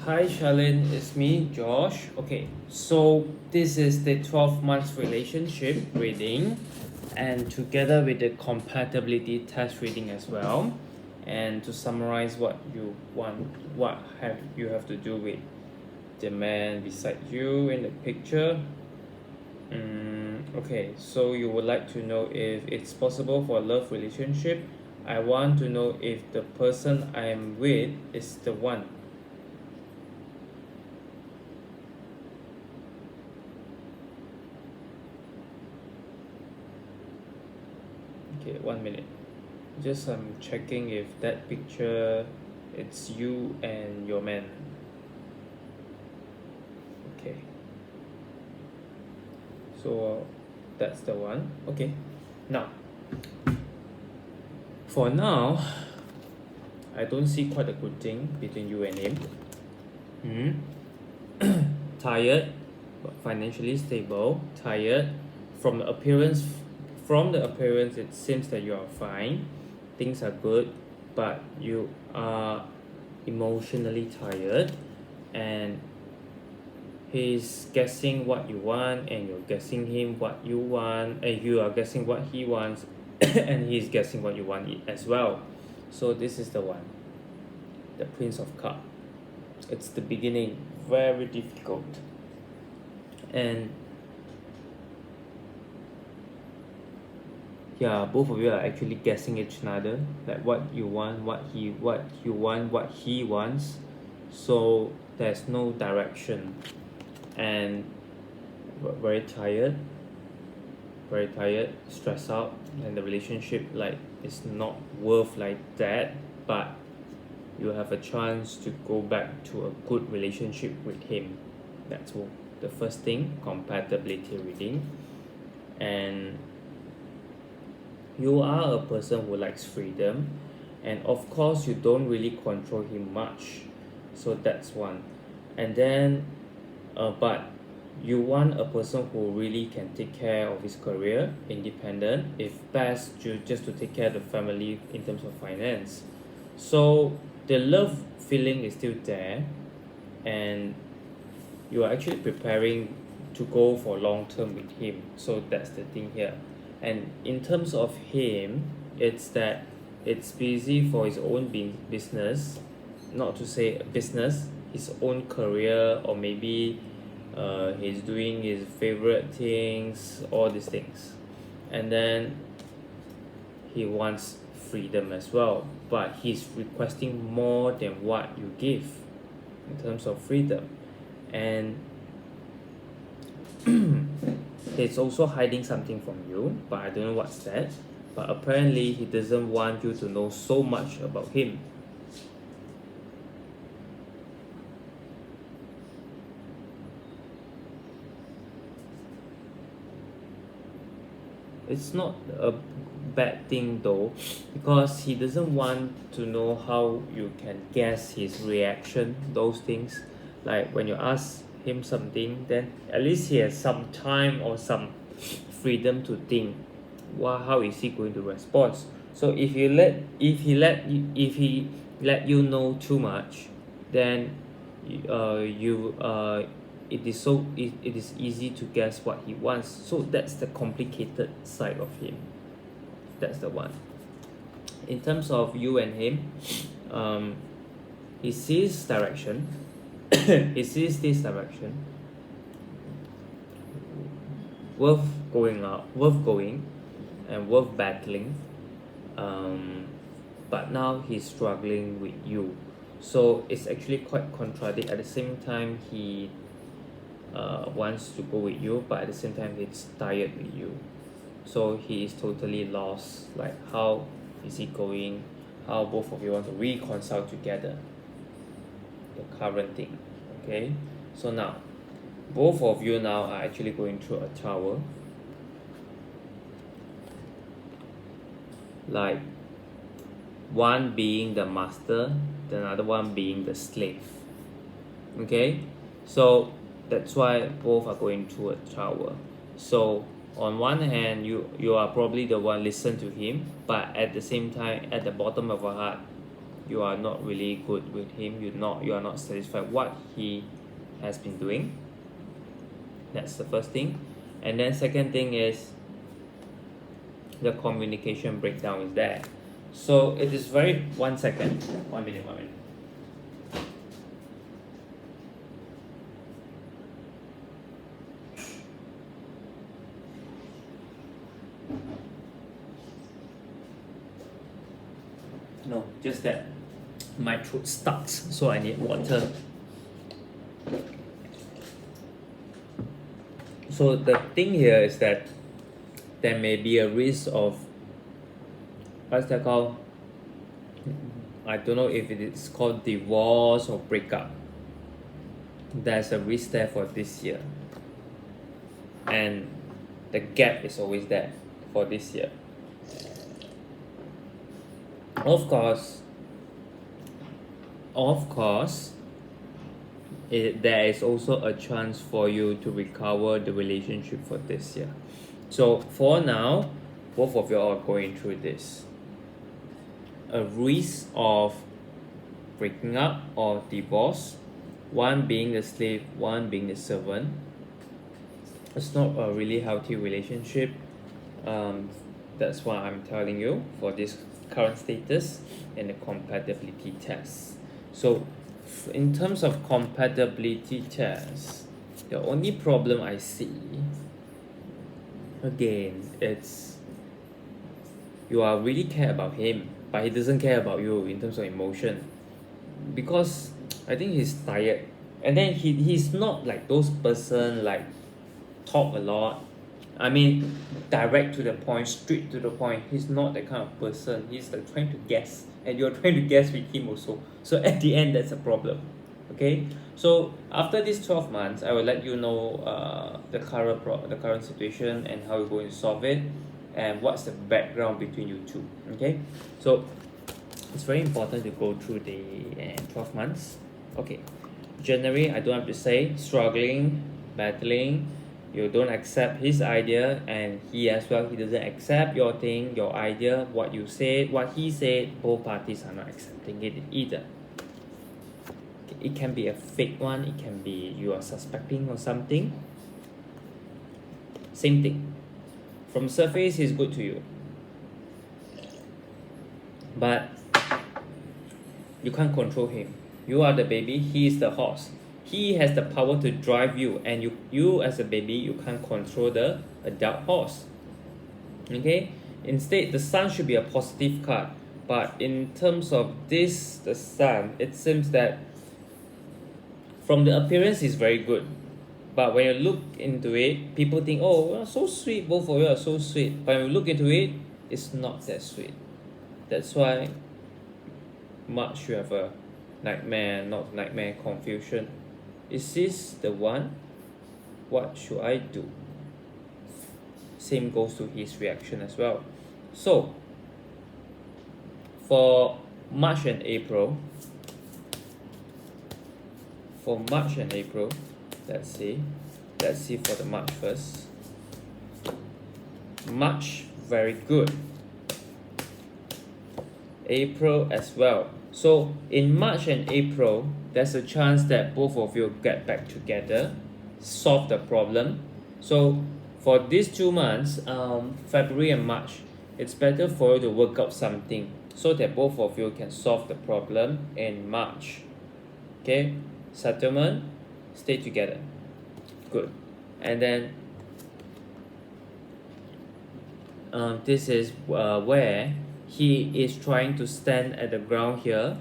Hi Sharleen, it's me, Josh. Okay, so this is the 12 months relationship reading and together with the compatibility test reading as well. And to summarize what you want, what have you have to do with the man beside you in the picture. Okay, so you would like to know if it's possible for a love relationship. I want to know if the person I am with is the one. Okay, 1 minute. Just checking if that picture it's you and your man. Okay. So that's the one. Okay. Now, for now, I don't see quite a good thing between you and him. Tired, but financially stable. Tired. From the appearance, it seems that you are fine. Things are good, but you are emotionally tired, and he's guessing what you want, and you're guessing him what you want, and you are guessing what he wants, and he's guessing what you want as well. So this is the one, the Prince of Cup. It's the beginning, very difficult, and yeah, both of you are actually guessing each other, like what you want, what you want, what he wants. So there's no direction, and very tired, stressed out, and the relationship like is not worth like that. But you have a chance to go back to a good relationship with him. That's all. The first thing, compatibility reading, and you are a person who likes freedom, and of course you don't really control him much, so that's one. And then but you want a person who really can take care of his career, independent, if best to just to take care of the family in terms of finance. So the love feeling is still there, and you are actually preparing to go for long term with him. So that's the thing here. And in terms of him, it's that it's busy for his own business, not to say business, his own career, or maybe he's doing his favorite things, all these things. And then he wants freedom as well, but he's requesting more than what you give in terms of freedom. And he's also hiding something from you, but I don't know what's that. But apparently he doesn't want you to know so much about him. It's not a bad thing though, because he doesn't want to know how you can guess his reaction, those things. Like when you ask him something, then at least he has some time or some freedom to think, how is he going to respond. So if he let you know too much, then you it is easy to guess what he wants. So that's the complicated side of him. That's the one. In terms of you and him, um, he sees direction. He sees this direction worth worth going, and worth battling. But now he's struggling with you. So it's actually quite contradict. At the same time, he wants to go with you, but at the same time, he's tired with you. So he is totally lost. Like, how is he going? How both of you want to reconcile together the current thing. Okay, so now both of you now are actually going through a tower, like one being the master, the another one being the slave. Okay, so that's why both are going through a tower. So on one hand, you are probably the one listen to him, but at the same time, at the bottom of your heart, you are not really good with him, you are not satisfied what he has been doing. That's the first thing. And then second thing is the communication breakdown is there. So it is very 1 second, 1 minute, 1 minute. No, just that my throat stuck, so I need water. So the thing here is that there may be a risk of, what's that called? I don't know if it is called divorce or breakup. There's a risk there for this year. And the gap is always there for this year. Of course, there is also a chance for you to recover the relationship for this year. So for now, both of you are going through this. A risk of breaking up or divorce, one being the slave, one being the servant. It's not a really healthy relationship. That's what I'm telling you for this current status and the compatibility test. So in terms of compatibility test, the only problem I see, again, it's you are really care about him, but he doesn't care about you in terms of emotion, because I think he's tired. And then he's not like those person like talk a lot. I mean, direct to the point, straight to the point. He's not that kind of person. He's like trying to guess, and you're trying to guess with him also. So at the end, that's a problem. Okay. So after these 12 months, I will let you know the current situation and how we're going to solve it, and what's the background between you two. Okay. So it's very important to go through the 12 months. Okay. January, I don't have to say, struggling, battling. You don't accept his idea, and he as well, he doesn't accept your thing, your idea, what you said, what he said. Both parties are not accepting it either. It can be a fake one, it can be you are suspecting or something. Same thing. From surface, he's good to you, but you can't control him. You are the baby, he is the horse. He has the power to drive you, and you as a baby, you can't control the adult horse. Okay? Instead, the sun should be a positive card. But in terms of this, the sun, it seems that from the appearance is very good. But when you look into it, people think, oh, well, so sweet, both of you are so sweet. But when you look into it, it's not that sweet. That's why March you have a nightmare, not nightmare, confusion. Is this the one? What should I do? Same goes to his reaction as well. So, for March and April, let's see for the March first. March, very good. April as well. So in March and April, there's a chance that both of you get back together, solve the problem. So for these 2 months, February and March, it's better for you to work out something so that both of you can solve the problem in March. Okay, settlement, stay together. Good. And then this is where he is trying to stand at the ground here,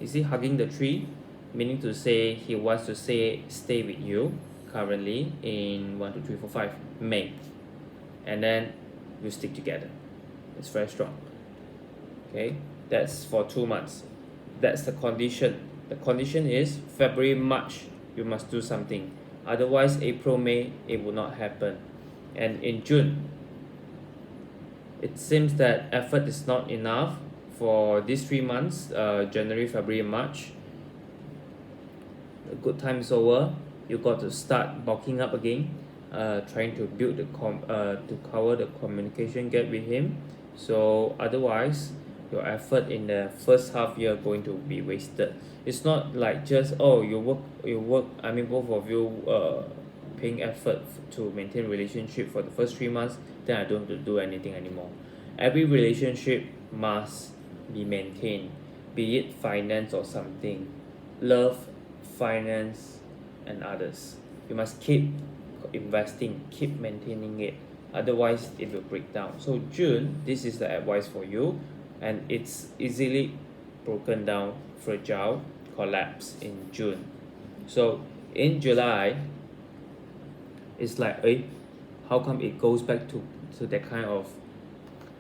is he hugging the tree, meaning to say he wants to stay with you currently in 1 2 3 4 5 May, and then you stick together. It's very strong. Okay, that's for 2 months. That's the condition. The condition is February, March, you must do something. Otherwise, April, May, it will not happen. And in June, it seems that effort is not enough for these 3 months, January, February, March. The good time is over. You got to start bulking up again, trying to build to cover the communication gap with him. So otherwise, your effort in the first half year going to be wasted. It's not like just, oh, you work, I mean both of you paying effort to maintain relationship for the first 3 months, then I don't have to do anything anymore. Every relationship must be maintained, be it finance or something, love, finance, and others. You must keep investing, keep maintaining it, otherwise it will break down. So June, this is the advice for you, and it's easily broken down, fragile, collapse in June. So in July, it's like, how come it goes back to that kind of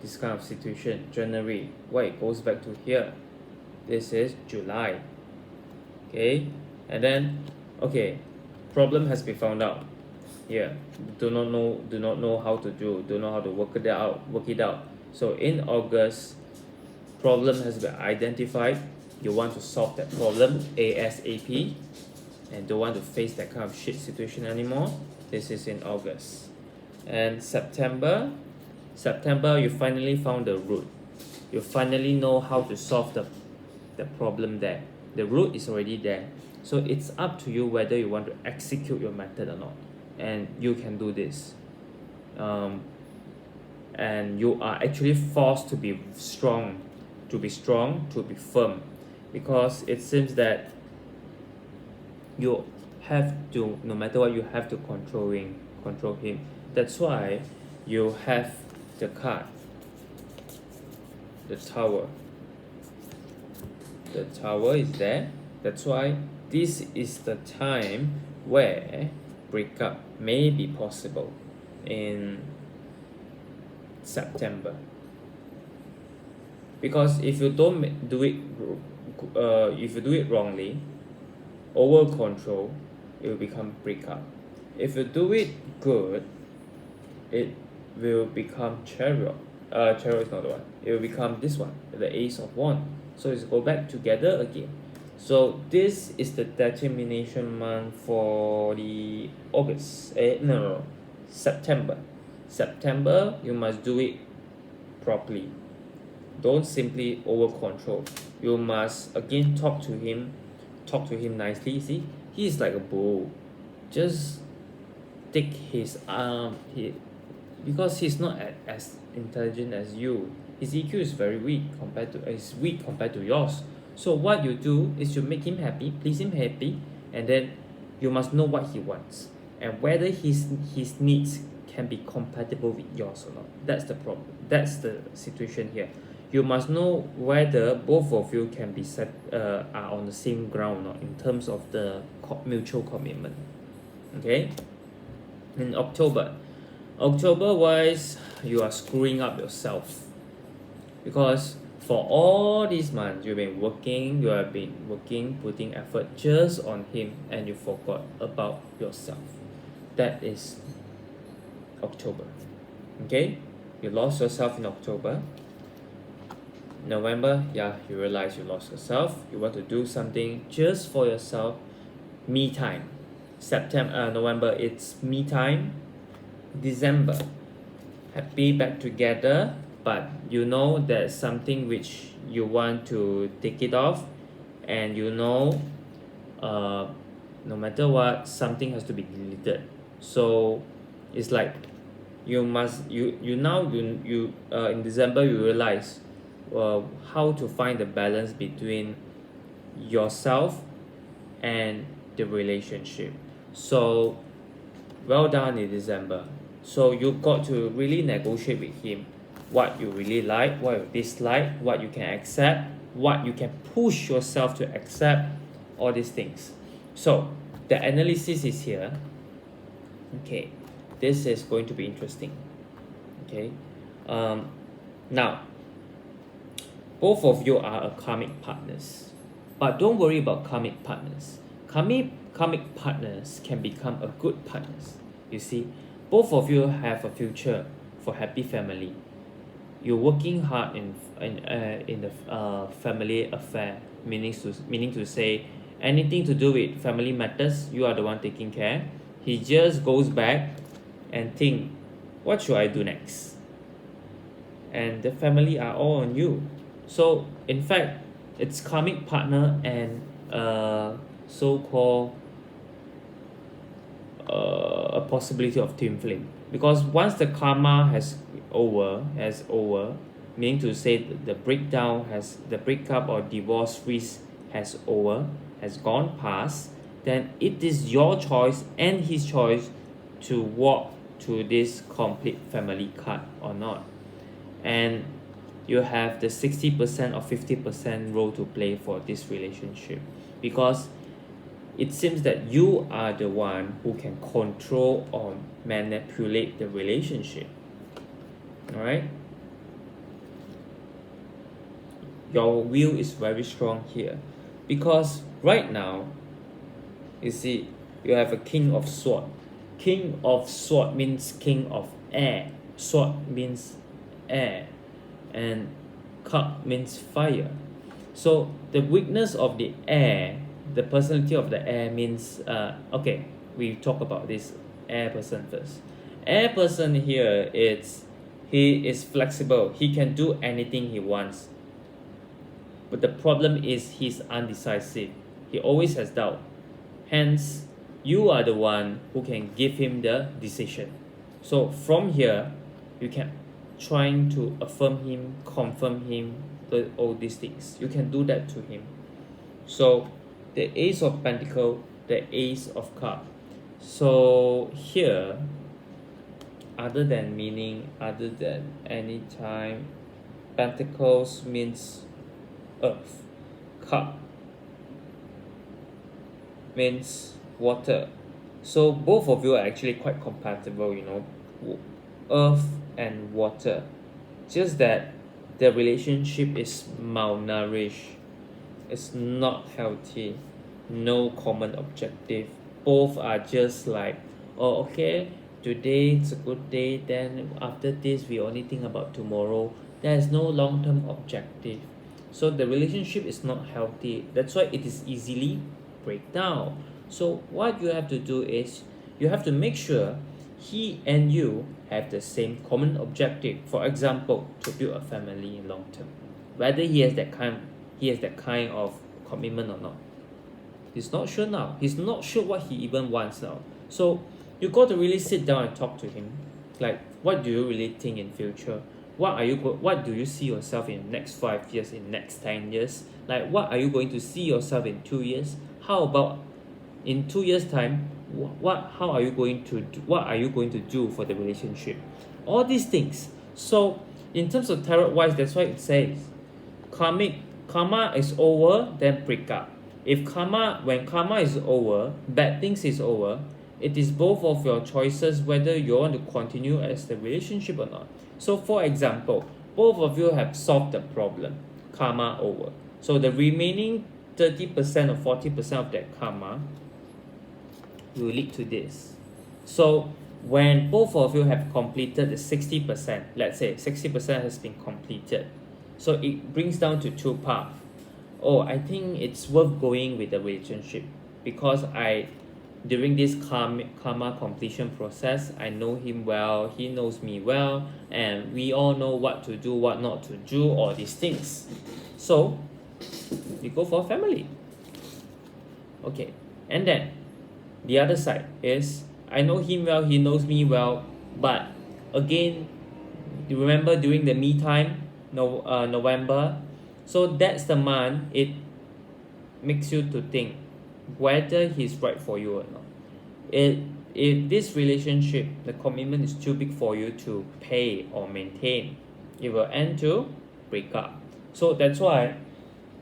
this kind of situation? January, why it goes back to here? This is July. Okay, and then okay, problem has been found out. Here, do not know how to don't know how to work it out. So in August, problem has been identified. You want to solve that problem ASAP, and don't want to face that kind of shit situation anymore. This is in August. And September, you finally found the root. You finally know how to solve the problem there. The root is already there. So it's up to you whether you want to execute your method or not. And you can do this. And you are actually forced to be strong, to be firm, because it seems that you have to, no matter what, you have to control him. That's why you have the card, the tower. The tower is there. That's why this is the time where breakup may be possible in September. Because if you don't do it, if you do it wrongly, over control, it will become breakup. If you do it good, it will become chariot. Chariot is not the one. It will become this one, the Ace of Wands. So it's go back together again. So this is the determination month for the August. September. September, you must do it properly. Don't simply over control. You must again talk to him nicely. See, he is like a bull. Just take his because he's not as intelligent as you. His EQ is very weak compared to yours. So what you do is you make him happy, please him happy, and then you must know what he wants and whether his needs can be compatible with yours or not. That's the problem. That's the situation here. You must know whether both of you can be are on the same ground or not in terms of the mutual commitment. Okay. In October wise, you are screwing up yourself, because for all these months you have been working, putting effort just on him, and you forgot about yourself. That is October. Okay, you lost yourself in October. November, you realize you lost yourself. You want to do something just for yourself. Me time. November, it's me time. December, happy back together, but you know there's something which you want to take it off, and no matter what, something has to be deleted. So it's like in December you realize how to find the balance between yourself and the relationship. So well done in December. So you got to really negotiate with him what you really like, what you dislike, what you can accept, what you can push yourself to accept, all these things. So the analysis is here. Okay, this is going to be interesting. Okay, now both of you are a karmic partners, but don't worry about karmic partners. Karmic partners can become a good partners. You see, both of you have a future for happy family. You're working hard in the family affair, meaning to say anything to do with family matters, you are the one taking care. He just goes back and think, what should I do next? And the family are all on you. So in fact, it's karmic partner and so-called a possibility of twin flame, because once the karma has over, meaning to say the breakdown has the breakup or divorce risk has gone past, then it is your choice and his choice to walk to this complete family card or not. And you have the 60% or 50% role to play for this relationship, because it seems that you are the one who can control or manipulate the relationship. All right, your will is very strong here, because right now, you see, you have a king of sword. King of sword means king of air. Sword means air, and cup means fire. So the weakness of the air, the personality of the air means okay, we talk about this air person first. Air person here, he is flexible. He can do anything he wants. But the problem is he's undecisive. He always has doubt. Hence, you are the one who can give him the decision. So from here, you can trying to affirm him, confirm him, all these things. You can do that to him. So the Ace of Pentacle, the Ace of Cup. So here, other than meaning, other than any time, Pentacles means earth. Cup means water. So both of you are actually quite compatible, earth and water. Just that the relationship is malnourished. It's not healthy. No common objective. Both are just like, oh, okay, today it's a good day, then after this we only think about tomorrow. There is no long-term objective. So the relationship is not healthy. That's why it is easily break down. So what you have to do is you have to make sure he and you have the same common objective. For example, to build a family in long term. Whether he has that kind of commitment or not. He's not sure now. He's not sure what he even wants now. So you got to really sit down and talk to him. Like, what do you really think in future? What do you see yourself in next 5 years, in next 10 years? Like, what are you going to see yourself in 2 years? How about in 2 years time? What are you going to do for the relationship? All these things. So in terms of tarot wise, that's why it says karma is over, then break up. When karma is over, bad things is over, it is both of your choices whether you want to continue as the relationship or not. So for example, both of you have solved the problem, karma over. So the remaining 30% or 40% of that karma will lead to this. So when both of you have completed the 60%, let's say 60% has been completed, so it brings down to two paths. Oh, I think it's worth going with the relationship, because during this karma completion process, I know him well, he knows me well, and we all know what to do, what not to do, all these things. So we go for family. Okay, and then the other side is, I know him well, he knows me well, but again, you remember during the me time, November, so that's the month it makes you to think whether he's right for you or not. If this relationship, the commitment is too big for you to pay or maintain, it will end to break up. So that's why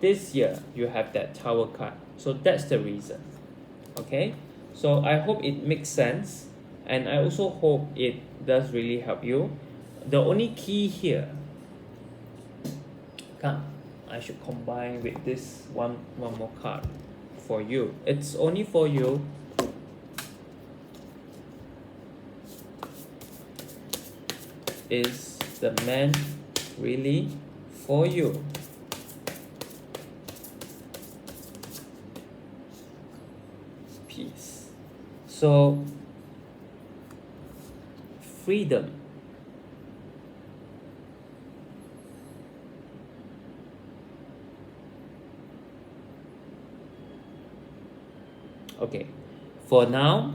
this year you have that Tower card. So that's the reason. Okay, so I hope it makes sense, and I also hope it does really help you. The only key here, I should combine with this one more card for you. It's only for you. Is the man really for you? Peace. So freedom. Okay, for now,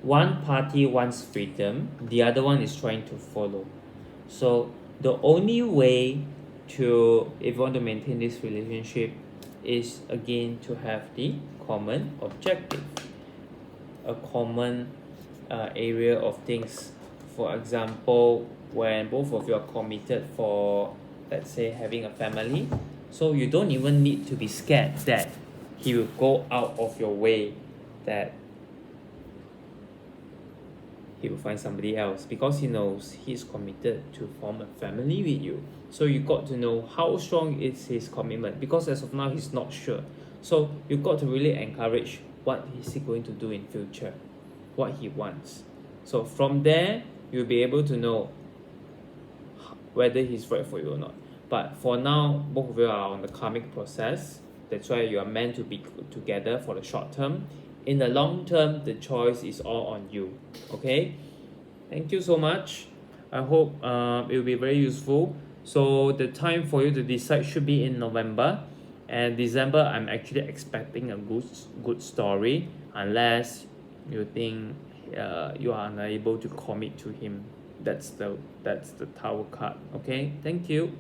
one party wants freedom, the other one is trying to follow. So the only way to, if you want to maintain this relationship, is again to have the common objective, a common area of things. For example, when both of you are committed for, let's say, having a family, so you don't even need to be scared that he will go out of your way, that he will find somebody else, because he knows he's committed to form a family with you. So you got to know how strong is his commitment, because as of now he's not sure. So you got to really encourage what is he going to do in future, what he wants. So from there you'll be able to know whether he's right for you or not. But for now, both of you are on the karmic process. That's why you are meant to be together for the short term. In the long term, the choice is all on you. Okay? Thank you so much. I hope it will be very useful. So the time for you to decide should be in November. And December, I'm actually expecting a good story, unless you think you are unable to commit to him. That's the Tower card. Okay, thank you.